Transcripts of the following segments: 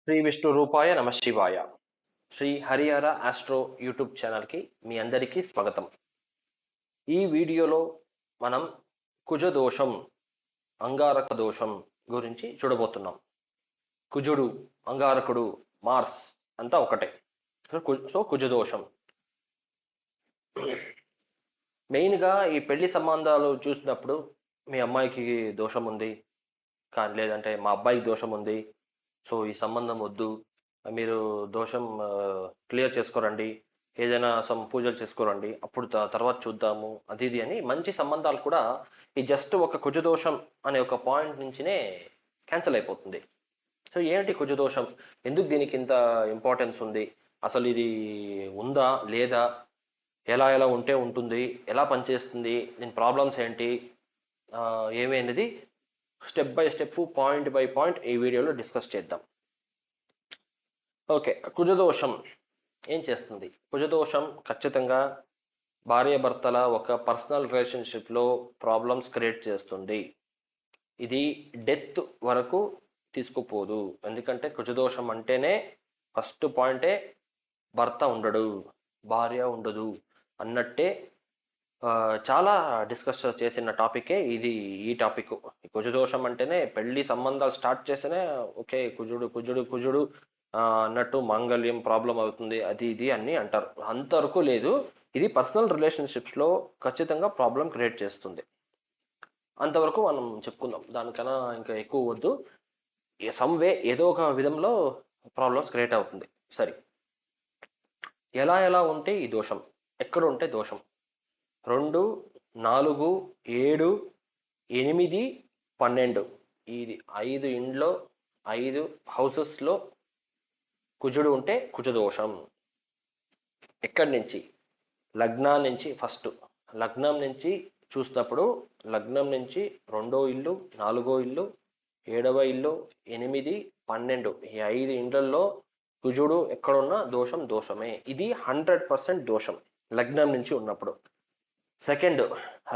శ్రీ విష్ణు రూపాయ నమ శివాయ. శ్రీ హరిహర ఆస్ట్రో యూట్యూబ్ ఛానల్కి మీ అందరికీ స్వాగతం. ఈ వీడియోలో మనం కుజదోషం, అంగారక దోషం గురించి చూడబోతున్నాం. కుజుడు, అంగారకుడు, మార్స్ అంతా ఒకటే. సో కుజదోషం మెయిన్గా ఈ పెళ్లి సంబంధాలు చూసినప్పుడు మీ అమ్మాయికి దోషం ఉంది కానీ లేదంటే మా అబ్బాయికి దోషం ఉంది, సో ఈ సంబంధం వద్దు, మీరు దోషం క్లియర్ చేసుకోరండి, ఏదైనా పూజలు చేసుకోరండి, అప్పుడు తర్వాత చూద్దాము అది ఇది అని మంచి సంబంధాలు కూడా ఈ జస్ట్ ఒక కుజదోషం అనే ఒక పాయింట్ నుంచినే క్యాన్సిల్ అయిపోతుంది. సో ఏంటి కుజదోషం, ఎందుకు దీనికి ఇంత ఇంపార్టెన్స్ ఉంది, అసలు ఇది ఉందా లేదా, ఎలా ఎలా ఉంటే ఉంటుంది, ఎలా పనిచేస్తుంది, దీని ప్రాబ్లమ్స్ ఏంటి, ఏమైనది step by step point by point ఈ వీడియోలో డిస్కస్ చేద్దాం. ఓకే, కుజదోషం ఏం చేస్తుంది? కుజదోషం ఖచ్చితంగా భార్యాభర్తల ఒక పర్సనల్ రిలేషన్షిప్లో ప్రాబ్లమ్స్ క్రియేట్ చేస్తుంది. ఇది డెత్ వరకు తీసుకుపోదు. ఎందుకంటే కుజదోషం అంటేనే ఫస్ట్ పాయింటే భర్త ఉండడు, భార్య ఉండదు అన్నట్టే. చాలా డిస్కస్ చేసిన టాపికే ఇది. ఈ టాపిక్ కుజదోషం అంటేనే పెళ్లి సంబంధాలు స్టార్ట్ చేస్తేనే ఓకే కుజుడు కుజుడు కుజుడు అన్నట్టు మాంగళ్యం ప్రాబ్లం అవుతుంది అది ఇది అని అంటారు. అంతవరకు లేదు. ఇది పర్సనల్ రిలేషన్షిప్స్లో ఖచ్చితంగా ప్రాబ్లం క్రియేట్ చేస్తుంది. అంతవరకు మనం చెప్పుకుందాం, దానికన్నా ఇంకా ఎక్కువ వద్దు. సమ్వే ఏదో ఒక విధంలో ప్రాబ్లమ్స్ క్రియేట్ అవుతుంది. సరే, ఎలా ఎలా ఉంటే ఈ దోషం, ఎక్కడ ఉంటే దోషం? 2, 4, 7, 8, 12 ఇది 5 ఇండ్లో 5 హౌసెస్లో కుజుడు ఉంటే కుజదోషం. ఎక్కడి నుంచి? లగ్నం నుంచి. ఫస్ట్ లగ్నం నుంచి చూసినప్పుడు లగ్నం నుంచి 2వ ఇల్లు, 4వ ఇల్లు, 7వ ఇల్లు, 8, 12 ఈ 5 ఇండ్లలో కుజుడు ఎక్కడున్నా దోషం దోషమే. ఇది 100% దోషం లగ్నం నుంచి ఉన్నప్పుడు. సెకండ్,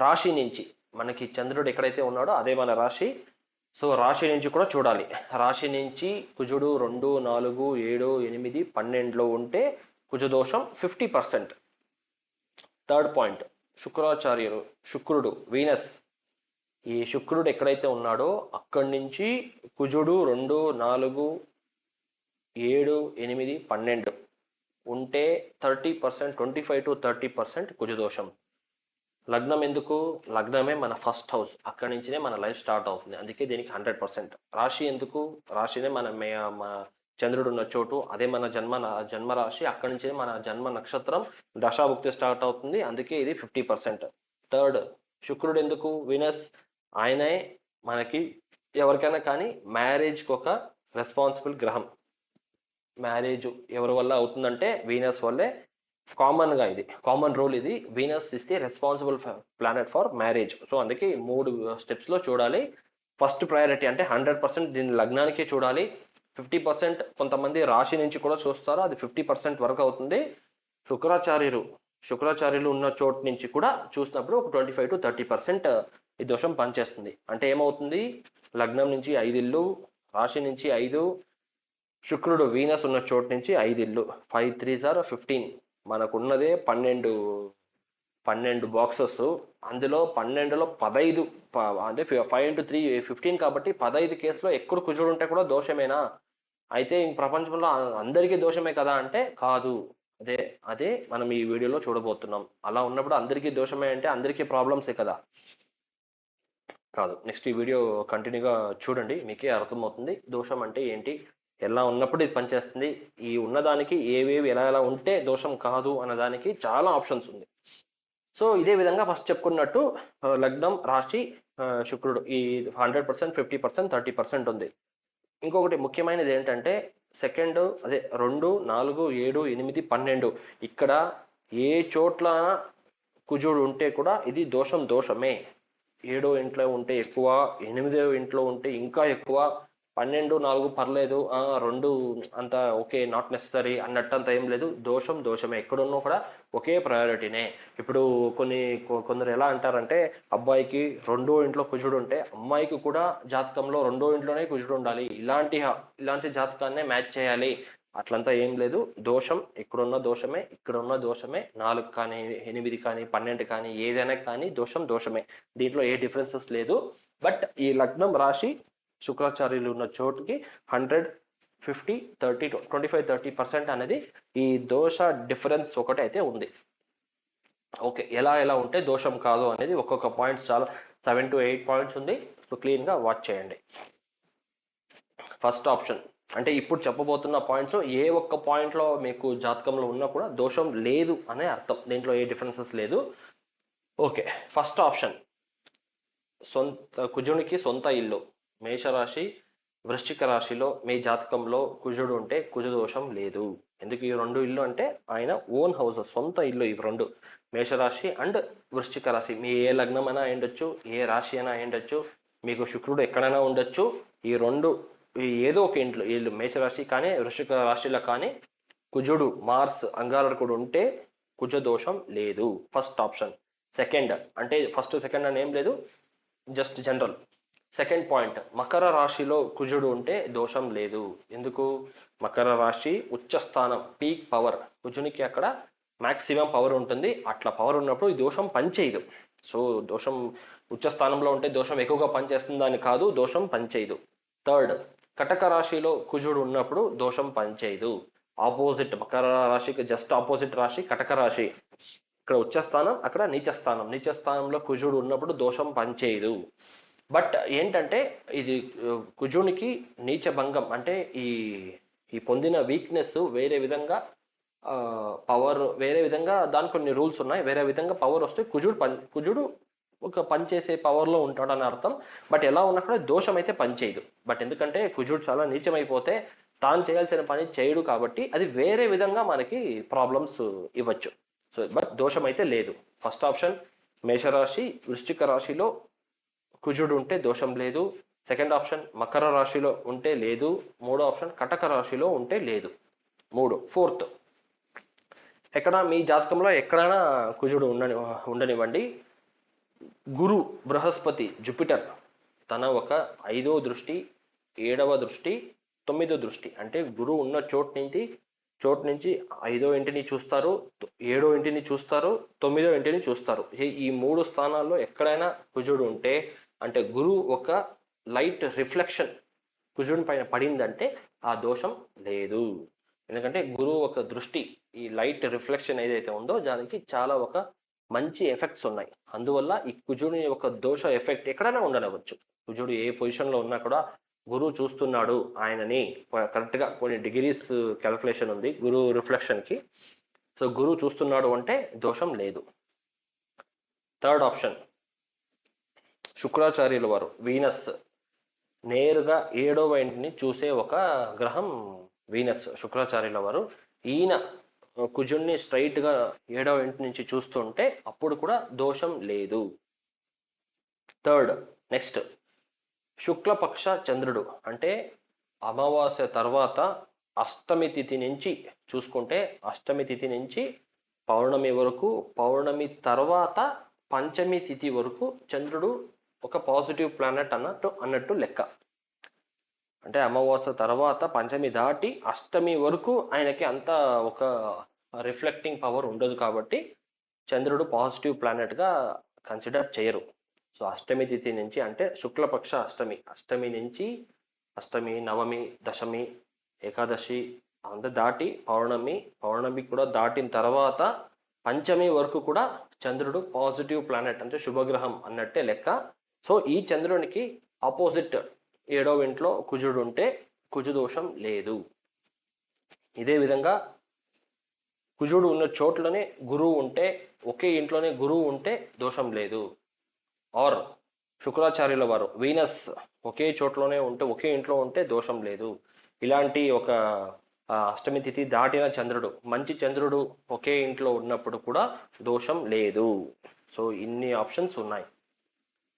రాశి నుంచి. మనకి చంద్రుడు ఎక్కడైతే ఉన్నాడో అదే మన రాశి. సో రాశి నుంచి కూడా చూడాలి. రాశి నుంచి కుజుడు 2, 4, 7, 8, 12లో ఉంటే కుజదోషం 50%. థర్డ్ పాయింట్, శుక్రాచార్యులు, శుక్రుడు, వీనస్. ఈ శుక్రుడు ఎక్కడైతే ఉన్నాడో అక్కడి నుంచి కుజుడు 2, 4, 7, 8, 12 ఉంటే 30%, 25 to 30% కుజదోషం. లగ్నం ఎందుకు? లగ్నమే మన ఫస్ట్ హౌస్, అక్కడి నుంచినే మన లైఫ్ స్టార్ట్ అవుతుంది, అందుకే దీనికి 100%. రాశి ఎందుకు? రాశినే మన చంద్రుడు ఉన్న చోటు, అదే మన జన్మ రాశి, అక్కడి నుంచే మన జన్మ నక్షత్రం దశాభుక్తి స్టార్ట్ అవుతుంది, అందుకే ఇది 50%. థర్డ్, శుక్రుడు ఎందుకు? వీనస్, ఆయనే మనకి ఎవరికైనా కానీ మ్యారేజ్కి ఒక రెస్పాన్సిబుల్ గ్రహం. మ్యారేజ్ ఎవరి వల్ల అవుతుందంటే వీనస్ వల్లే. కామన్గా ఇది కామన్ రోల్. ఇది Venus is the responsible planet for marriage. So అందుకే 3 స్టెప్స్లో చూడాలి. ఫస్ట్ ప్రయారిటీ అంటే 100% దీని లగ్నానికే చూడాలి. 50% కొంతమంది రాశి నుంచి కూడా చూస్తారు, అది 50% వరకు అవుతుంది. శుక్రాచార్యులు ఉన్న చోటు నుంచి కూడా చూసినప్పుడు ఒక 25 to 30% ఈ దోషం పనిచేస్తుంది. అంటే ఏమవుతుంది? లగ్నం నుంచి 5 ఇల్లు, రాశి నుంచి 5, శుక్రుడు వీనస్ ఉన్న చోటు నుంచి 5 ఇల్లు, 5 3s are 15. మనకున్నదే 12 బాక్సెస్. అందులో 12లో 15 అంటే 5 into 3 15 కాబట్టి 15 కేసులో ఎక్కడ కుజుడు ఉంటే కూడా దోషమేనా? అయితే ఈ ప్రపంచంలో అందరికీ దోషమే కదా అంటే కాదు. అదే మనం ఈ వీడియోలో చూడబోతున్నాం. అలా ఉన్నప్పుడు అందరికీ దోషమే అంటే అందరికీ ప్రాబ్లమ్సే కదా? కాదు. నెక్స్ట్ ఈ వీడియో కంటిన్యూగా చూడండి, మీకే అర్థమవుతుంది దోషం అంటే ఏంటి, ఎలా ఉన్నప్పుడు ఇది పనిచేస్తుంది, ఈ ఉన్నదానికి ఏవేవి ఎలా ఎలా ఉంటే దోషం కాదు అన్నదానికి చాలా ఆప్షన్స్ ఉంది. సో ఇదే విధంగా ఫస్ట్ చెప్పుకున్నట్టు లగ్నం, రాశి, శుక్రుడు ఈ 100%, 50%, 30% ఉంది. ఇంకొకటి ముఖ్యమైనది ఏంటంటే సెకండ్, అదే 2, 4, 7, 8, 12 ఇక్కడ ఏ చోట్ల కుజుడు ఉంటే కూడా ఇది దోషమే. 7వ ఇంట్లో ఉంటే ఎక్కువ, 8వ ఇంట్లో ఉంటే ఇంకా ఎక్కువ, 12, 4 పర్లేదు, 2 అంత ఓకే, నాట్ నెసరీ అన్నట్టు అంత ఏం లేదు. దోషం దోషమే, ఎక్కడున్నా కూడా ఒకే ప్రయారిటీనే. ఇప్పుడు కొందరు ఎలా అంటారంటే అబ్బాయికి రెండో ఇంట్లో కుజుడు ఉంటే అమ్మాయికి కూడా జాతకంలో రెండో ఇంట్లోనే కుజుడు ఉండాలి, ఇలాంటి జాతకాన్నే మ్యాచ్ చేయాలి, అట్లంతా ఏం లేదు. దోషం ఎక్కడున్న దోషమే, ఇక్కడున్న దోషమే. 4 కానీ 8 కానీ 12 కానీ ఏదైనా కానీ దోషం దోషమే, దీంట్లో ఏ డిఫరెన్సెస్ లేదు. బట్ ఈ లగ్నం రాశి శుక్రాచార్యులు ఉన్న చోటుకి 100, 50, 30, 25-30% అనేది ఈ దోష డిఫరెన్స్ ఒకటి అయితే ఉంది. ఓకే, ఎలా ఉంటే దోషం కాదు అనేది ఒక్కొక్క పాయింట్స్, చాలా 7 to 8 పాయింట్స్ ఉంది. సో క్లీన్గా వాచ్ చేయండి. ఫస్ట్ ఆప్షన్ అంటే ఇప్పుడు చెప్పబోతున్న పాయింట్స్ ఏ ఒక్క పాయింట్లో మీకు జాతకంలో ఉన్నా కూడా దోషం లేదు అనే అర్థం, దీంట్లో ఏ డిఫరెన్సెస్ లేదు. ఓకే, ఫస్ట్ ఆప్షన్ కుజునికి సొంత ఇల్లు. మేషరాశి, వృశ్చిక రాశిలో మీ జాతకంలో కుజుడు ఉంటే కుజ దోషం లేదు. ఎందుకు ఈ 2 ఇల్లు అంటే ఆయన ఓన్ హౌస్, సొంత ఇల్లు ఇవి 2. మేషరాశి అండ్ వృశ్చిక రాశి, మీ ఏ లగ్నం అయినా అయ్యుండొచ్చు, ఏ రాశి అయినా అయ్యుండొచ్చు, మీకు శుక్రుడు ఎక్కడైనా ఉండొచ్చు. ఈ 2 ఏదో ఒక ఇంట్లో, వీళ్ళు మేషరాశి కానీ వృశ్చిక రాశిలో కానీ కుజుడు, మార్స్, అంగారకుడు ఉంటే కుజ దోషం లేదు. First option. సెకండ్ అంటే ఫస్ట్ సెకండ్ అని ఏం లేదు, just general. Second point, Makar రాశిలో కుజుడు ఉంటే దోషం లేదు. ఎందుకు? మకర రాశి ఉచ్చ స్థానం, పీక్ పవర్, కుజునికి అక్కడ మ్యాక్సిమం పవర్ ఉంటుంది. అట్లా పవర్ ఉన్నప్పుడు ఈ దోషం పనిచేయదు. సో దోషం ఉచ్చ స్థానంలో ఉంటే దోషం ఎక్కువగా పనిచేస్తుందని కాదు, దోషం పనిచేయదు. థర్డ్, కటక రాశిలో కుజుడు ఉన్నప్పుడు దోషం పనిచేయదు. ఆపోజిట్, మకర రాశికి జస్ట్ ఆపోజిట్ రాశి కటక రాశి. ఇక్కడ ఉచ్చస్థానం, అక్కడ నీచస్థానం. నీచస్థానంలో కుజుడు ఉన్నప్పుడు దోషం పనిచేయదు. బట్ ఏంటంటే ఇది కుజునికి నీచ భంగం అంటే ఈ పొందిన వీక్నెస్ వేరే విధంగా, పవర్ వేరే విధంగా, దానికి కొన్ని రూల్స్ ఉన్నాయి. వేరే విధంగా పవర్ వస్తే కుజుడు ఒక పనిచేసే పవర్లో ఉంటాడని అర్థం. బట్ ఎలా ఉన్నా కూడా దోషం అయితే పనిచేయదు. బట్ ఎందుకంటే కుజుడు చాలా నీచమైపోతే తాను చేయాల్సిన పని చేయడు కాబట్టి అది వేరే విధంగా మనకి ప్రాబ్లమ్స్ ఇవ్వచ్చు. సో బట్ దోషం అయితే లేదు. ఫస్ట్ ఆప్షన్ మేషరాశి, వృశ్చిక రాశిలో కుజుడు ఉంటే దోషం లేదు. సెకండ్ ఆప్షన్ మకర రాశిలో ఉంటే లేదు. మూడో ఆప్షన్ కటక రాశిలో ఉంటే లేదు. ఫోర్త్, ఎక్కడ మీ జాతకంలో ఎక్కడైనా కుజుడు ఉండనివ్వండి, గురు, బృహస్పతి, జూపిటర్ తన ఒక 5వ దృష్టి, 7వ దృష్టి, 9వ దృష్టి అంటే గురువు ఉన్న చోటు నుంచి 5వ ఇంటిని చూస్తారు, 7వ ఇంటిని చూస్తారు, 9వ ఇంటిని చూస్తారు. ఈ 3 స్థానాల్లో ఎక్కడైనా కుజుడు ఉంటే అంటే గురువు ఒక లైట్ రిఫ్లెక్షన్ కుజుడి పైన పడిందంటే ఆ దోషం లేదు. ఎందుకంటే గురువు ఒక దృష్టి, ఈ లైట్ రిఫ్లెక్షన్ ఏదైతే ఉందో దానికి చాలా ఒక మంచి ఎఫెక్ట్స్ ఉన్నాయి. అందువల్ల ఈ కుజుడి ఒక దోష ఎఫెక్ట్ ఎక్కడైనా ఉండనవచ్చు. కుజుడు ఏ పొజిషన్లో ఉన్నా కూడా గురువు చూస్తున్నాడు ఆయనని, కరెక్ట్గా కొన్ని డిగ్రీస్ క్యాల్కులేషన్ ఉంది గురువు రిఫ్లెక్షన్కి. సో గురువు చూస్తున్నాడు అంటే దోషం లేదు. థర్డ్ ఆప్షన్, శుక్రాచార్యుల వారు, వీనస్ నేరుగా 7వ ఇంటిని చూసే ఒక గ్రహం వీనస్, శుక్రాచార్యుల వారు. ఈయన కుజుడిని స్ట్రైట్గా 7వ ఇంటి నుంచి చూస్తుంటే అప్పుడు కూడా దోషం లేదు. థర్డ్, నెక్స్ట్ శుక్లపక్ష చంద్రుడు అంటే అమావాస్య తర్వాత అష్టమి తిథి నుంచి చూసుకుంటే, అష్టమి తిథి నుంచి పౌర్ణమి వరకు, పౌర్ణమి తర్వాత పంచమి తిథి వరకు చంద్రుడు ఒక పాజిటివ్ ప్లానెట్ అన్నట్టు లెక్క. అంటే అమావాస్య తర్వాత పంచమి దాటి అష్టమి వరకు ఆయనకి అంత ఒక రిఫ్లెక్టింగ్ పవర్ ఉండదు కాబట్టి చంద్రుడు పాజిటివ్ ప్లానెట్గా కన్సిడర్ చేయరు. సో అష్టమి తిథి నుంచి అంటే శుక్లపక్ష అష్టమి నుంచి అష్టమి, నవమి, దశమి, ఏకాదశి అంత దాటి పౌర్ణమి కూడా దాటిన తర్వాత పంచమి వరకు కూడా చంద్రుడు పాజిటివ్ ప్లానెట్ అంటే శుభగ్రహం అన్నట్టే లెక్క. సో ఈ చంద్రునికి ఆపోజిట్ 7వ ఇంట్లో కుజుడు ఉంటే కుజు దోషం లేదు. ఇదే విధంగా కుజుడు ఉన్న చోట్లోనే గురువు ఉంటే, ఒకే ఇంట్లోనే గురువు ఉంటే దోషం లేదు. ఆర్ శుక్రాచార్యుల వారు, వీనస్ ఒకే చోట్లోనే ఉంటే, ఒకే ఇంట్లో ఉంటే దోషం లేదు. ఇలాంటి ఒక అష్టమి తిథి దాటిన చంద్రుడు, మంచి చంద్రుడు ఒకే ఇంట్లో ఉన్నప్పుడు కూడా దోషం లేదు. సో ఇన్ని ఆప్షన్స్ ఉన్నాయి.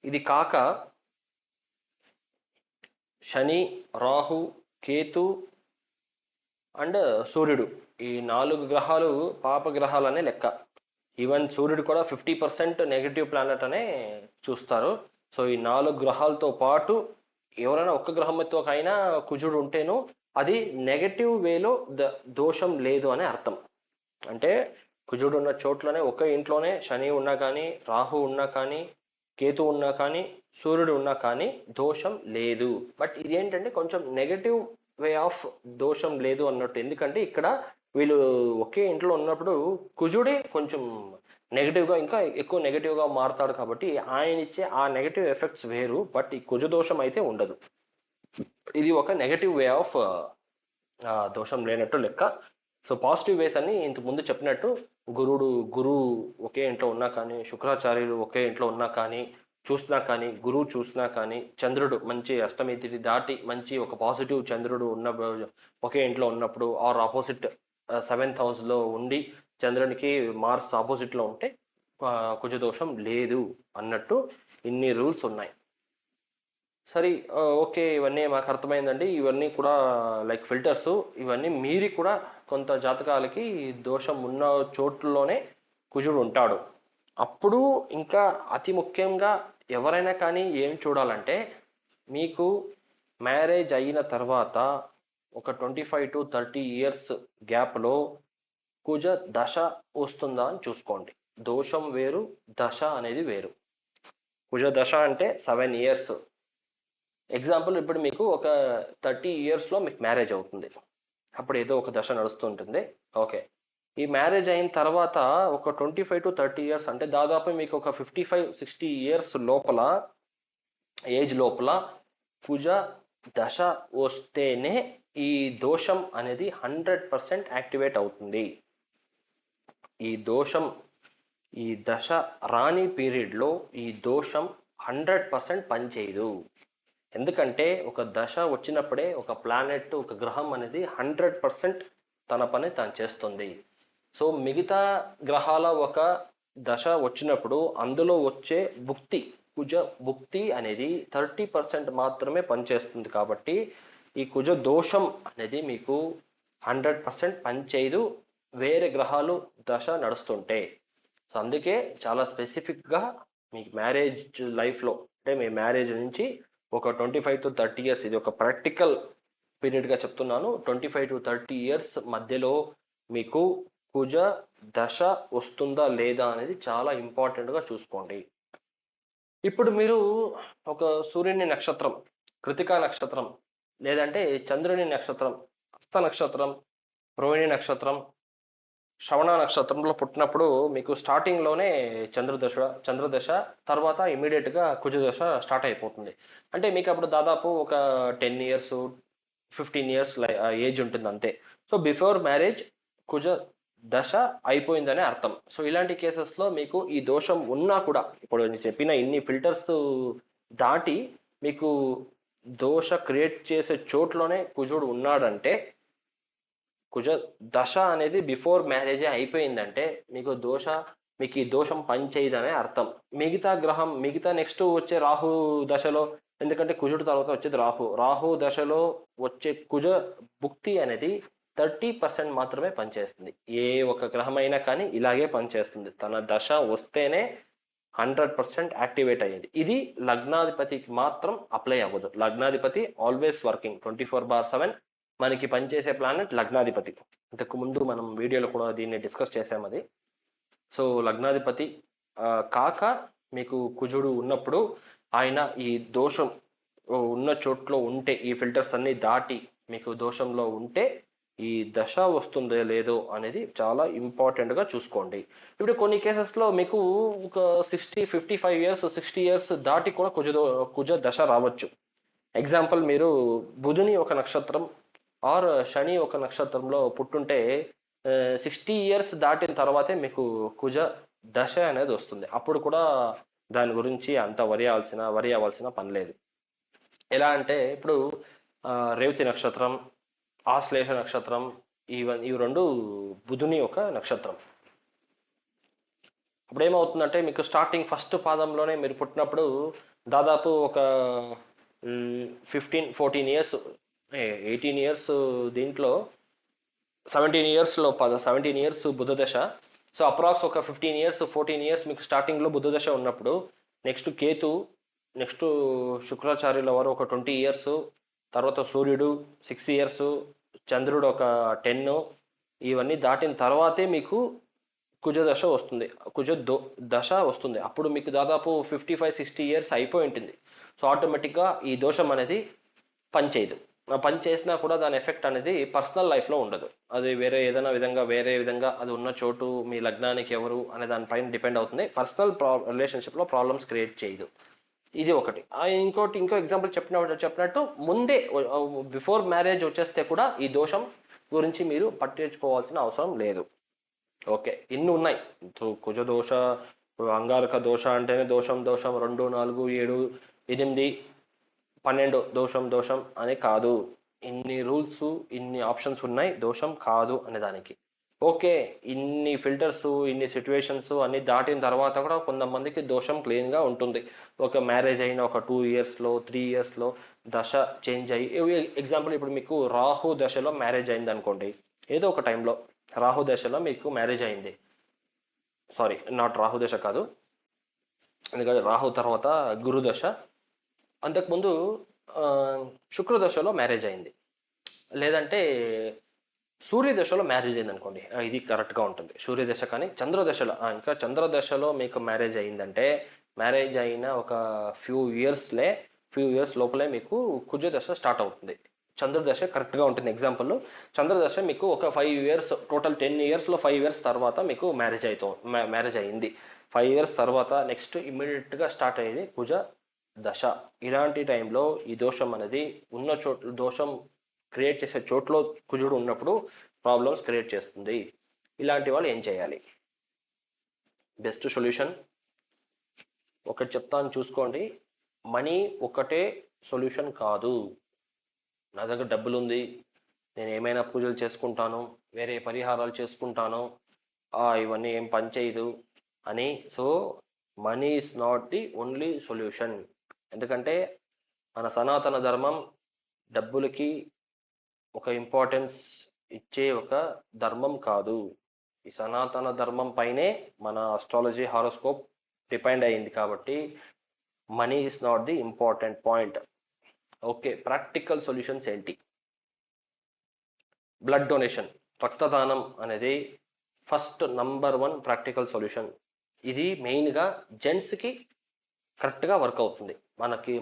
ఇది కాక శని, రాహు, కేతు అండ్ సూర్యుడు, ఈ 4 గ్రహాలు పాపగ్రహాలనే లెక్క. ఈవెన్ సూర్యుడు కూడా 50% నెగిటివ్ ప్లానెట్ అనే చూస్తారు. సో ఈ 4 గ్రహాలతో పాటు ఎవరైనా ఒక్క గ్రహంతోకైనా కుజుడు ఉంటేనో అది నెగటివ్ వేలో దోషం లేదు అని అర్థం. అంటే కుజుడు ఉన్న చోట్లోనే ఒక ఇంట్లోనే శని ఉన్నా కానీ, రాహు ఉన్నా కానీ, కేతు ఉన్నా కానీ, సూర్యుడు ఉన్నా కానీ దోషం లేదు. బట్ ఇది ఏంటంటే కొంచెం నెగటివ్ వే ఆఫ్ దోషం లేదు అన్నట్టు. ఎందుకంటే ఇక్కడ వీళ్ళు ఒకే ఇంట్లో ఉన్నప్పుడు కుజుడే కొంచెం నెగిటివ్గా, ఇంకా ఎక్కువ నెగిటివ్గా మారుతాడు కాబట్టి ఆయన ఇచ్చే ఆ నెగిటివ్ ఎఫెక్ట్స్ వేరు. బట్ ఈ కుజ దోషం అయితే ఉండదు. ఇది ఒక నెగటివ్ వే ఆఫ్ దోషం లేనట్టు లెక్క. సో పాజిటివ్ వేస్ అని ఇంతకు ముందు చెప్పినట్టు గురువు ఒకే ఇంట్లో ఉన్నా కానీ, శుక్రాచార్యులు ఒకే ఇంట్లో ఉన్నా కానీ, చూసినా కానీ, గురువు చూసినా కానీ, చంద్రుడు మంచి అష్టమి తిథి దాటి మంచి ఒక పాజిటివ్ చంద్రుడు ఉన్న ఒకే ఇంట్లో ఉన్నప్పుడు, ఆర్ ఆపోజిట్ 7th హౌస్లో ఉండి చంద్రునికి మార్స్ ఆపోజిట్లో ఉంటే కుజదోషం లేదు అన్నట్టు ఇన్ని రూల్స్ ఉన్నాయి. సరే, ఓకే, ఇవన్నీ మాకు అర్థమైందండి. ఇవన్నీ కూడా లైక్ ఫిల్టర్స్. ఇవన్నీ మీరి కూడా కొంత జాతకాలకి దోషం ఉన్న చోట్లలోనే కుజుడు ఉంటాడు. అప్పుడు ఇంకా అతి ముఖ్యంగా ఎవరైనా కానీ ఏం చూడాలంటే, మీకు మ్యారేజ్ అయిన తర్వాత ఒక 25 to 30 ఇయర్స్ గ్యాప్లో కుజ దశ వస్తుందా అని చూసుకోండి. దోషం వేరు, దశ అనేది వేరు. కుజ దశ అంటే 7 ఇయర్స్. ఎగ్జాంపుల్, ఇప్పుడు మీకు ఒక 30 ఇయర్స్లో మీకు మ్యారేజ్ అవుతుంది. అప్పుడు ఏదో ఒక దశ నడుస్తుంటుంది. ఓకే, ఈ మ్యారేజ్ అయిన తర్వాత ఒక 25 to 30 ఇయర్స్ అంటే దాదాపు మీకు ఒక 55-60 ఇయర్స్ లోపల ఏజ్ లోపల కుజ దశ వస్తేనే ఈ దోషం అనేది 100% యాక్టివేట్ అవుతుంది. ఈ దోషం, ఈ దశ రాని పీరియడ్లో ఈ దోషం 100% పనిచేయదు. ఎందుకంటే ఒక దశ వచ్చినప్పుడే ఒక ప్లానెట్, ఒక గ్రహం అనేది 100% తన పని తాను చేస్తుంది. సో మిగతా గ్రహాల ఒక దశ వచ్చినప్పుడు అందులో వచ్చే భుక్తి, కుజ భుక్తి అనేది 30% మాత్రమే పనిచేస్తుంది. కాబట్టి ఈ కుజ దోషం అనేది మీకు 100% పనిచేయదు వేరే గ్రహాలు దశ నడుస్తుంటే. సో అందుకే చాలా స్పెసిఫిక్గా మీకు మ్యారేజ్ లైఫ్లో, అంటే మీ మ్యారేజ్ నుంచి ఒక 25 to 30 ఇయర్స్, ఇది ఒక ప్రాక్టికల్ పీరియడ్గా చెప్తున్నాను. 25 to 30 ఇయర్స్ మధ్యలో మీకు కుజ దశ వస్తుందా లేదా అనేది చాలా ఇంపార్టెంట్గా చూసుకోండి. ఇప్పుడు మీరు ఒక సూర్యుని నక్షత్రం, కృతికా నక్షత్రం, లేదంటే చంద్రుని నక్షత్రం, హస్త నక్షత్రం, రోహిణి నక్షత్రం, శ్రవణ నక్షత్రంలో పుట్టినప్పుడు మీకు స్టార్టింగ్లోనే చంద్రదశ తర్వాత ఇమీడియట్గా కుజదశ స్టార్ట్ అయిపోతుంది. అంటే మీకు అప్పుడు దాదాపు ఒక 10 ఇయర్స్ 15 ఇయర్స్ ఏజ్ ఉంటుంది అంతే. సో బిఫోర్ మ్యారేజ్ కుజ దశ అయిపోయిందనే అర్థం. సో ఇలాంటి కేసెస్లో మీకు ఈ దోషం ఉన్నా కూడా, ఇప్పుడు నేను చెప్పిన ఇన్ని ఫిల్టర్స్ దాటి మీకు దోష క్రియేట్ చేసే చోట్లోనే కుజుడు ఉన్నాడంటే, కుజ దశ అనేది బిఫోర్ మ్యారేజే అయిపోయిందంటే మీకు ఈ దోషం పనిచేయదనే అర్థం. మిగతా నెక్స్ట్ వచ్చే రాహు దశలో, ఎందుకంటే కుజుడు తర్వాత వచ్చేది రాహు దశలో వచ్చే కుజ భుక్తి అనేది 30% మాత్రమే పనిచేస్తుంది. ఏ ఒక గ్రహమైనా కానీ ఇలాగే పనిచేస్తుంది. తన దశ వస్తేనే 100% యాక్టివేట్ అయ్యేది. ఇది లగ్నాధిపతికి మాత్రం అప్లై అవ్వదు. లగ్నాధిపతి ఆల్వేస్ వర్కింగ్ 24/7. మనకి పనిచేసే ప్లానెట్ లగ్నాధిపతి. ఇంతకు ముందు మనం వీడియోలో కూడా దీన్ని డిస్కస్ చేసాం అది. సో లగ్నాధిపతి కాక మీకు కుజుడు ఉన్నప్పుడు ఆయన ఈ దోషం ఉన్న చోట్లో ఉంటే, ఈ ఫిల్టర్స్ అన్ని దాటి మీకు దోషంలో ఉంటే ఈ దశ వస్తుందో లేదో అనేది చాలా ఇంపార్టెంట్గా చూసుకోండి. ఇప్పుడు కొన్ని కేసెస్లో మీకు ఒక 55 ఇయర్స్ 60 ఇయర్స్ దాటి కూడా కుజ దశ రావచ్చు. ఎగ్జాంపుల్, మీరు బుధుని ఒక నక్షత్రం ఆర్ శని ఒక నక్షత్రంలో పుట్టుంటే 60 ఇయర్స్ దాటిన తర్వాతే మీకు కుజ దశ అనేది వస్తుంది. అప్పుడు కూడా దాని గురించి అంత వరి అవ్వాల్సిన పని లేదు. ఎలా అంటే ఇప్పుడు రేవతి నక్షత్రం, ఆశ్లేష నక్షత్రం, ఇవి రెండు బుధుని ఒక నక్షత్రం. అప్పుడు ఏమవుతుందంటే మీకు స్టార్టింగ్ ఫస్ట్ పాదంలోనే మీరు పుట్టినప్పుడు దాదాపు ఒక 15-14 ఇయర్స్, 18 ఇయర్స్, దీంట్లో 17 ఇయర్స్లో 17 ఇయర్స్ బుధ దశ. సో అప్రాక్స్ ఒక 15 ఇయర్స్ 14 ఇయర్స్ మీకు స్టార్టింగ్లో బుధ దశ ఉన్నప్పుడు, నెక్స్ట్ కేతు, నెక్స్ట్ శుక్రాచార్యుల వారు ఒక 20 ఇయర్స్, తర్వాత సూర్యుడు 6 ఇయర్స్, చంద్రుడు ఒక 10, ఇవన్నీ దాటిన తర్వాతే మీకు కుజ దశ వస్తుంది, దశ వస్తుంది. అప్పుడు మీకు దాదాపు 55-60 ఇయర్స్ అయిపోయి ఉంటుంది. సో ఆటోమేటిక్గా ఈ దోషం అనేది పనిచేయదు. పని చేసినా కూడా దాని ఎఫెక్ట్ అనేది పర్సనల్ లైఫ్లో ఉండదు. అది వేరే విధంగా అది ఉన్న చోటు, మీ లగ్నానికి ఎవరు అనే దానిపైన డిపెండ్ అవుతుంది. పర్సనల్ రిలేషన్షిప్లో ప్రాబ్లమ్స్ క్రియేట్ చేయదు. ఇది ఒకటి. ఇంకో ఎగ్జాంపుల్ చెప్పినట్టు ముందే బిఫోర్ మ్యారేజ్ వచ్చేస్తే కూడా ఈ దోషం గురించి మీరు పట్టించుకోవాల్సిన అవసరం లేదు. ఓకే, ఇన్ని ఉన్నాయి. కుజ దోష, అంగారక దోష అంటేనే దోషం 2, 4, 7, 8, 12 దోషం అని కాదు. ఇన్ని రూల్స్, ఇన్ని ఆప్షన్స్ ఉన్నాయి దోషం కాదు అనే దానికి. ఓకే, ఇన్ని ఫిల్టర్స్, ఇన్ని సిచ్యువేషన్స్ అన్ని దాటిన తర్వాత కూడా కొంతమందికి దోషం క్లీన్గా ఉంటుంది. ఒక మ్యారేజ్ అయిన ఒక 2 ఇయర్స్లో 3 ఇయర్స్లో దశ చేంజ్ అయ్యి, ఎగ్జాంపుల్ ఇప్పుడు మీకు రాహు దశలో మ్యారేజ్ అయింది అనుకోండి. ఏదో ఒక టైంలో రాహు దశలో మీకు మ్యారేజ్ అయింది. సారీ, నాట్ రాహు దశ కాదు, ఎందుకంటే రాహు తర్వాత గురు దశ. అంతకుముందు శుక్ర దశలో మ్యారేజ్ అయింది, లేదంటే సూర్యదశలో మ్యారేజ్ అయింది అనుకోండి, ఇది కరెక్ట్గా ఉంటుంది. సూర్యదశ కానీ చంద్రదశలో, ఇంకా చంద్రదశలో మీకు మ్యారేజ్ అయిందంటే, మ్యారేజ్ అయిన ఒక ఫ్యూ ఇయర్స్ లోపలే మీకు కుజ దశ స్టార్ట్ అవుతుంది. చంద్రదశ కరెక్ట్గా ఉంటుంది. ఎగ్జాంపుల్, చంద్రదశ మీకు ఒక 5 ఇయర్స్, టోటల్ 10 ఇయర్స్లో 5 ఇయర్స్ తర్వాత మీకు మ్యారేజ్ అయింది. 5 ఇయర్స్ తర్వాత నెక్స్ట్ ఇమ్మీడియట్గా స్టార్ట్ అయ్యేది కుజ దశ. ఇలాంటి టైంలో ఈ దోషం అనేది ఉన్న చోట్ల, దోషం క్రియేట్ చేసే చోట్లో కుజుడు ఉన్నప్పుడు ప్రాబ్లమ్స్ క్రియేట్ చేస్తుంది. ఇలాంటి వాళ్ళు ఏం చేయాలి? బెస్ట్ సొల్యూషన్ ఒకటి చెప్తాను, చూసుకోండి. మనీ ఒకటే సొల్యూషన్ కాదు. నా దగ్గర డబ్బులు ఉంది, నేను ఏమైనా పూజలు చేసుకుంటాను, వేరే పరిహారాలు చేసుకుంటాను, ఇవన్నీ ఏం పని చేయదు అని. So money is not the only solution. ఎందుకంటే మన సనాతన ధర్మం డబ్బులకి ఒక ఇంపార్టెన్స్ ఇచ్చే ఒక ధర్మం కాదు. ఈ సనాతన ధర్మం పైనే మన అస్ట్రాలజీ, హారోస్కోప్ డిపెండ్ అయ్యింది. కాబట్టి money is not the important point. Okay, practical solutions ఏంటి? బ్లడ్ డొనేషన్, రక్తదానం అనేది ఫస్ట్ నంబర్ 1 ప్రాక్టికల్ సొల్యూషన్. ఇది మెయిన్గా జెంట్స్కి కరెక్ట్గా వర్క్ అవుతుంది.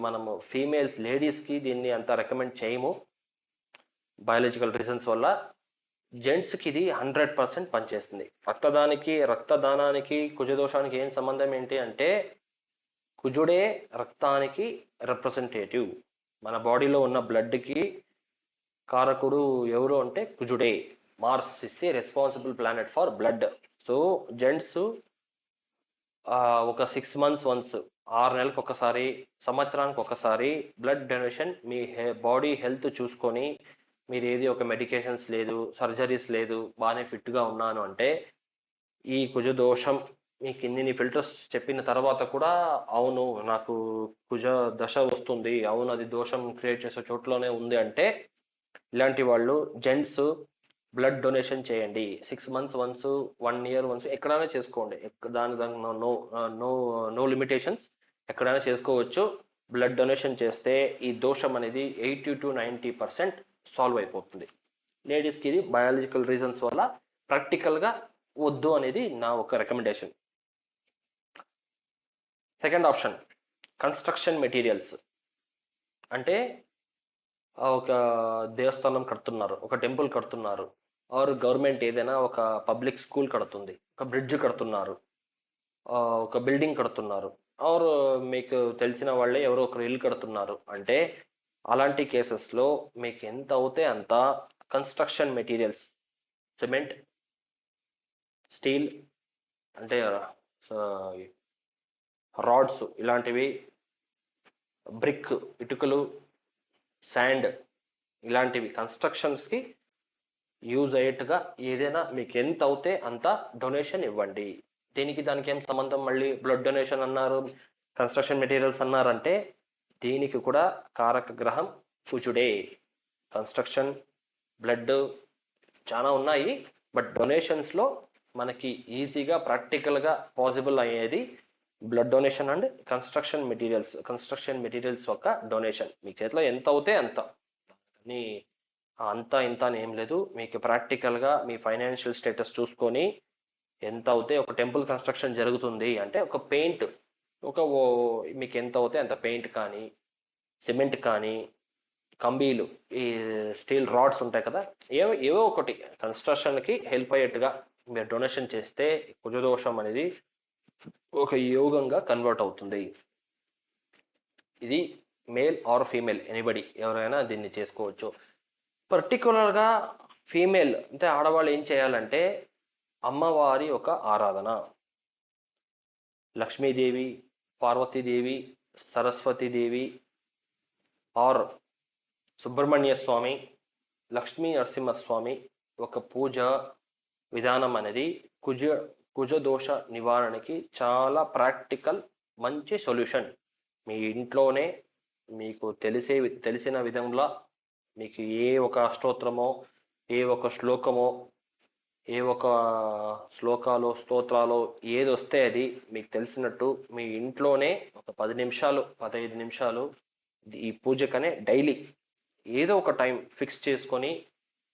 మనము ఫీమేల్స్, లేడీస్కి దీన్ని అంత రికమెండ్ చేయము బయాలజికల్ రీజన్స్ వల్ల. జెంట్స్కి ఇది 100% పనిచేస్తుంది. రక్తదానానికి కుజదోషానికి ఏం సంబంధం ఏంటి అంటే, కుజుడే రక్తానికి రిప్రజెంటేటివ్. మన బాడీలో ఉన్న బ్లడ్కి కారకుడు ఎవరు అంటే కుజుడే. Mars is the responsible planet for blood. So gents ఒక 6 months వన్స్, 6 నెలలకు ఒకసారి, సంవత్సరానికి ఒకసారి బ్లడ్ డొనేషన్, మీ బాడీ హెల్త్ చూసుకొని, మీరు ఏది ఒక మెడికేషన్స్ లేదు, సర్జరీస్ లేదు, బాగానే ఫిట్గా ఉన్నాను అంటే, ఈ కుజ దోషం మీకు ఇన్ని ఫిల్టర్స్ చెప్పిన తర్వాత కూడా అవును నాకు కుజ దశ వస్తుంది, అవును అది దోషం క్రియేట్ చేసే చోట్లోనే ఉంది అంటే, ఇలాంటి వాళ్ళు జెంట్స్ బ్లడ్ డొనేషన్ చేయండి. 6 months వన్స్, 1 year వన్స్, ఎక్కడైనా చేసుకోండి. దాని నో లిమిటేషన్స్, ఎక్కడైనా చేసుకోవచ్చు. బ్లడ్ డొనేషన్ చేస్తే ఈ దోషం అనేది 80-90% సాల్వ్ అయిపోతుంది. లేడీస్కి ఇది బయాలజికల్ రీజన్స్ వల్ల ప్రాక్టికల్గా వద్దు అనేది నా ఒక recommendation. Second option, construction materials. అంటే ఒక దేవస్థానం కడుతున్నారు, ఒక టెంపుల్ కడుతున్నారు, ఆర్ గవర్నమెంట్ ఏదైనా ఒక పబ్లిక్ స్కూల్ కడుతుంది, ఒక బ్రిడ్జ్ కడుతున్నారు, ఒక బిల్డింగ్ కడుతున్నారు, ఆర్ మీకు తెలిసిన వాళ్ళే ఎవరో ఒకరు ఇల్లు కడుతున్నారు అంటే, అలాంటి కేసెస్లో మీకు ఎంత అవుతే అంత కన్స్ట్రక్షన్ మెటీరియల్స్, సిమెంట్, స్టీల్ అంటే రాడ్స్ ఇలాంటివి, బ్రిక్ ఇటుకలు, శాండ్ ఇలాంటివి కన్స్ట్రక్షన్స్కి యూజ్ అయ్యేట్టుగా ఏదైనా మీకు ఎంత అవుతే అంత డొనేషన్ ఇవ్వండి. దానికి ఏం సంబంధం? మళ్ళీ బ్లడ్ డొనేషన్ అన్నారు, కన్స్ట్రక్షన్ మెటీరియల్స్ అన్నారంటే దీనికి కూడా కారక గ్రహం కుజుడే. కన్స్ట్రక్షన్, బ్లడ్ చాలా ఉన్నాయి, బట్ డొనేషన్స్లో మనకి ఈజీగా ప్రాక్టికల్గా పాసిబుల్ అయ్యేది blood donation and construction materials యొక్క డొనేషన్. మీ చేతిలో ఎంత అవుతే అంత, కానీ అంత ఇంత అని ఏం లేదు. మీకు ప్రాక్టికల్గా మీ ఫైనాన్షియల్ స్టేటస్ చూసుకొని ఎంత అవుతే ఒక టెంపుల్ కన్స్ట్రక్షన్ జరుగుతుంది అంటే ఒక పెయింట్ మీకు ఎంత అవుతే అంత పెయింట్ కానీ, సిమెంట్ కానీ, కంబీలు, ఈ స్టీల్ రాడ్స్ ఉంటాయి కదా, ఏవో ఒకటి కన్స్ట్రక్షన్కి హెల్ప్ అయ్యేట్టుగా మీరు డొనేషన్ చేస్తే కుజదోషం అనేది ఒక యోగంగా కన్వర్ట్ అవుతుంది. ఇది మేల్ ఆర్ ఫీమేల్ ఎనీబడి ఎవరైనా దీన్ని చేసుకోవచ్చు. పర్టికులర్గా ఫీమేల్ అంటే ఆడవాళ్ళు ఏం చేయాలంటే అమ్మవారి ఒక ఆరాధన, లక్ష్మీదేవి, పార్వతీదేవి, సరస్వతీదేవి ఆర్ సుబ్రహ్మణ్య స్వామి, లక్ష్మీ నరసింహస్వామి ఒక పూజ విధానం అనేది కుజదోష నివారణకి చాలా ప్రాక్టికల్ మంచి సొల్యూషన్. మీ ఇంట్లోనే మీకు తెలిసిన విధంలో మీకు ఏ ఒక అష్టోత్తరమో, ఏ ఒక శ్లోకమో, ఏ ఒక శ్లోకాలు స్తోత్రాలు ఏది వస్తే అది మీకు తెలిసినట్టు మీ ఇంట్లోనే ఒక 10 నిమిషాలు 15 నిమిషాలు ఈ పూజకనే డైలీ ఏదో ఒక టైం ఫిక్స్ చేసుకొని,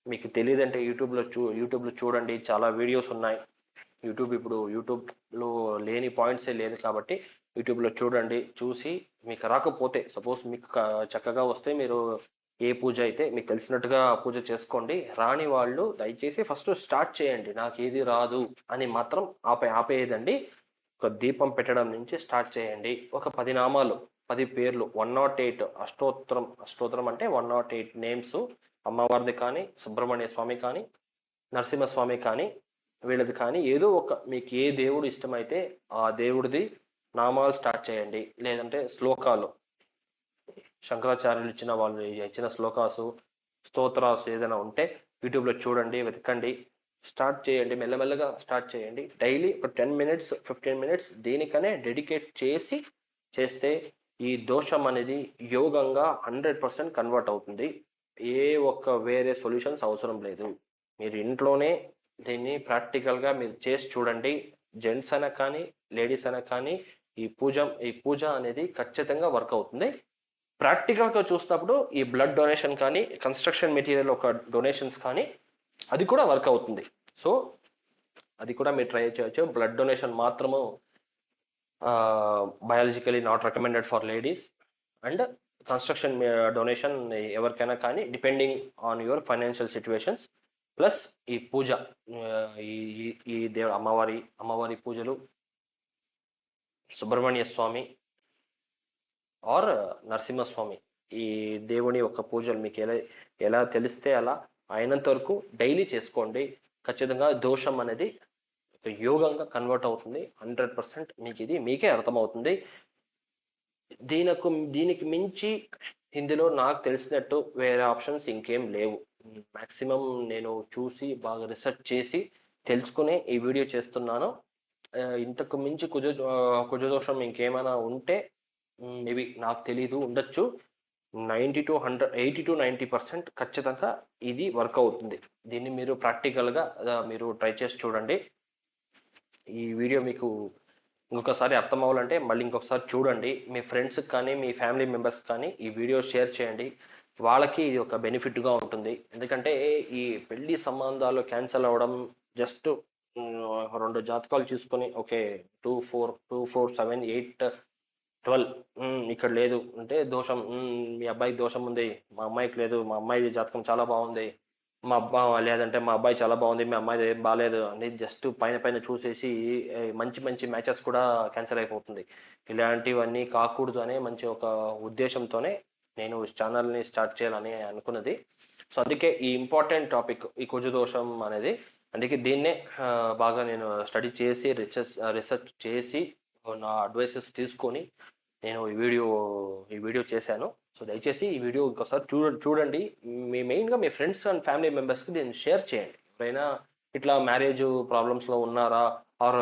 మీకు తెలియదంటే యూట్యూబ్లో చూడండి, చాలా వీడియోస్ ఉన్నాయి. యూట్యూబ్లో లేని పాయింట్సే లేదు కాబట్టి యూట్యూబ్లో చూడండి. చూసి మీకు రాకపోతే, సపోజ్ మీకు చక్కగా వస్తే మీరు ఏ పూజ అయితే మీకు తెలిసినట్టుగా పూజ చేసుకోండి. రాని వాళ్ళు దయచేసి ఫస్ట్ స్టార్ట్ చేయండి. నాకు ఏది రాదు అని మాత్రం ఆపేయదండి. ఒక దీపం పెట్టడం నుంచి స్టార్ట్ చేయండి. ఒక 10 నామాలు, 10 పేర్లు, 108 అష్టోత్తరం అంటే 108 నేమ్స్, అమ్మవారిది కానీ, సుబ్రహ్మణ్య స్వామి కానీ, నరసింహస్వామి కానీ, వీళ్ళది కానీ ఏదో ఒక మీకు ఏ దేవుడు ఇష్టమైతే ఆ దేవుడిది నామాలు స్టార్ట్ చేయండి. లేదంటే శ్లోకాలు, శంకరాచార్యులు ఇచ్చిన శ్లోకాసు, స్తోత్రాసు ఏదైనా ఉంటే యూట్యూబ్లో చూడండి, వెతకండి, స్టార్ట్ చేయండి. మెల్లమెల్లగా స్టార్ట్ చేయండి. డైలీ ఒక 10 మినిట్స్ 15 మినిట్స్ దీనికనే డెడికేట్ చేస్తే ఈ దోషం అనేది యోగంగా 100% కన్వర్ట్ అవుతుంది. ఏ ఒక్క వేరే సొల్యూషన్స్ అవసరం లేదు. మీరు ఇంట్లోనే దీన్ని ప్రాక్టికల్గా మీరు చేసి చూడండి. జెంట్స్ అయినా కానీ, లేడీస్ అయినా కానీ ఈ పూజ అనేది ఖచ్చితంగా వర్క్ అవుతుంది. ప్రాక్టికల్గా చూసినప్పుడు ఈ బ్లడ్ డొనేషన్ కానీ, కన్స్ట్రక్షన్ మెటీరియల్ ఒక డొనేషన్స్ కానీ అది కూడా వర్క్ అవుతుంది. సో అది కూడా మీరు ట్రై చేయొచ్చు. బ్లడ్ డొనేషన్ మాత్రము biologically not recommended for ladies, and construction donation ఎవరికైనా కానీ depending on your financial situations. Plus ఈ పూజ, ఈ అమ్మవారి పూజలు, సుబ్రహ్మణ్య స్వామి ఆర్ నరసింహస్వామి ఈ దేవుని యొక్క పూజలు మీకు ఎలా తెలిస్తే అలా అయినంత వరకు డైలీ చేసుకోండి. ఖచ్చితంగా దోషం అనేది ఒక యోగంగా కన్వర్ట్ అవుతుంది. 100% మీకు ఇది మీకే అర్థమవుతుంది. దీనికి మించి ఇందులో నాకు తెలిసినట్టు వేరే ఆప్షన్స్ ఇంకేం లేవు. మ్యాక్సిమం నేను చూసి బాగా రీసెర్చ్ చేసి తెలుసుకునే ఈ వీడియో చేస్తున్నాను. ఇంతకు మించి కుజదోషం ఇంకేమైనా ఉంటే మేబీ నాకు తెలీదు, ఉండొచ్చు. 80 to 90% ఖచ్చితంగా ఇది వర్క్ అవుతుంది. దీన్ని మీరు ప్రాక్టికల్గా మీరు ట్రై చేసి చూడండి. ఈ వీడియో మీకు ఇంకొకసారి అర్థం అవ్వాలంటే మళ్ళీ ఇంకొకసారి చూడండి. మీ ఫ్రెండ్స్కి కానీ, మీ ఫ్యామిలీ మెంబర్స్ కానీ ఈ వీడియో షేర్ చేయండి. వాళ్ళకి ఇది ఒక బెనిఫిట్గా ఉంటుంది. ఎందుకంటే ఈ పెళ్లి సంబంధాలు క్యాన్సిల్ అవ్వడం జస్ట్ 2 జాతకాలు చూసుకొని ఓకే 2 4 2 4 7 8 12 ఇక్కడ లేదు అంటే దోషం, మీ అబ్బాయికి దోషం ఉంది, మా అమ్మాయికి లేదు, మా అమ్మాయి జాతకం చాలా బాగుంది, లేదంటే మా అబ్బాయి చాలా బాగుంది, మీ అమ్మాయి ఏం బాగాలేదు అని జస్ట్ పైన చూసేసి మంచి మ్యాచెస్ కూడా క్యాన్సిల్ అయిపోతుంది. ఇలాంటివన్నీ కాకూడదు అనే మంచి ఒక ఉద్దేశంతోనే నేను ఛానల్ని స్టార్ట్ చేయాలని అనుకున్నది. సో అందుకే ఈ ఇంపార్టెంట్ టాపిక్ ఈ కుజదోషం అనేది, అందుకే దీన్నే బాగా నేను స్టడీ చేసి రీసెర్చ్ చేసి నా అడ్వైసెస్ తీసుకొని నేను ఈ వీడియో చేశాను. సో దయచేసి ఈ వీడియో ఇంకోసారి చూడండి. మెయిన్గా మీ ఫ్రెండ్స్ అండ్ ఫ్యామిలీ మెంబర్స్కి దీన్ని షేర్ చేయండి. ఎవరైనా ఇట్లా మ్యారేజ్ ప్రాబ్లమ్స్లో ఉన్నారా, ఆర్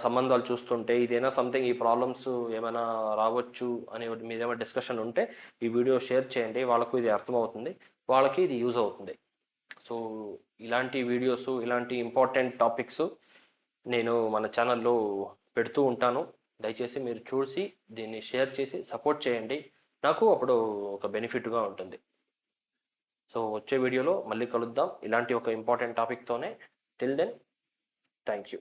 సంబంధాలు చూస్తుంటే ఇదేనా సంథింగ్ ఈ ప్రాబ్లమ్స్ ఏమైనా రావచ్చు అని మీద ఏమైనా డిస్కషన్ ఉంటే ఈ వీడియో షేర్ చేయండి. వాళ్ళకు ఇది అర్థమవుతుంది, వాళ్ళకి ఇది యూజ్ అవుతుంది. సో ఇలాంటి వీడియోస్, ఇలాంటి ఇంపార్టెంట్ టాపిక్స్ నేను మన ఛానల్లో పెడుతూ ఉంటాను. దయచేసి మీరు చూసి దీన్ని షేర్ చేసి సపోర్ట్ చేయండి. నాకు అప్పుడు ఒక బెనిఫిట్గా ఉంటుంది. సో వచ్చే వీడియోలో మళ్ళీ కలుద్దాం ఇలాంటి ఒక ఇంపార్టెంట్ టాపిక్తోనే. Till then, thank you.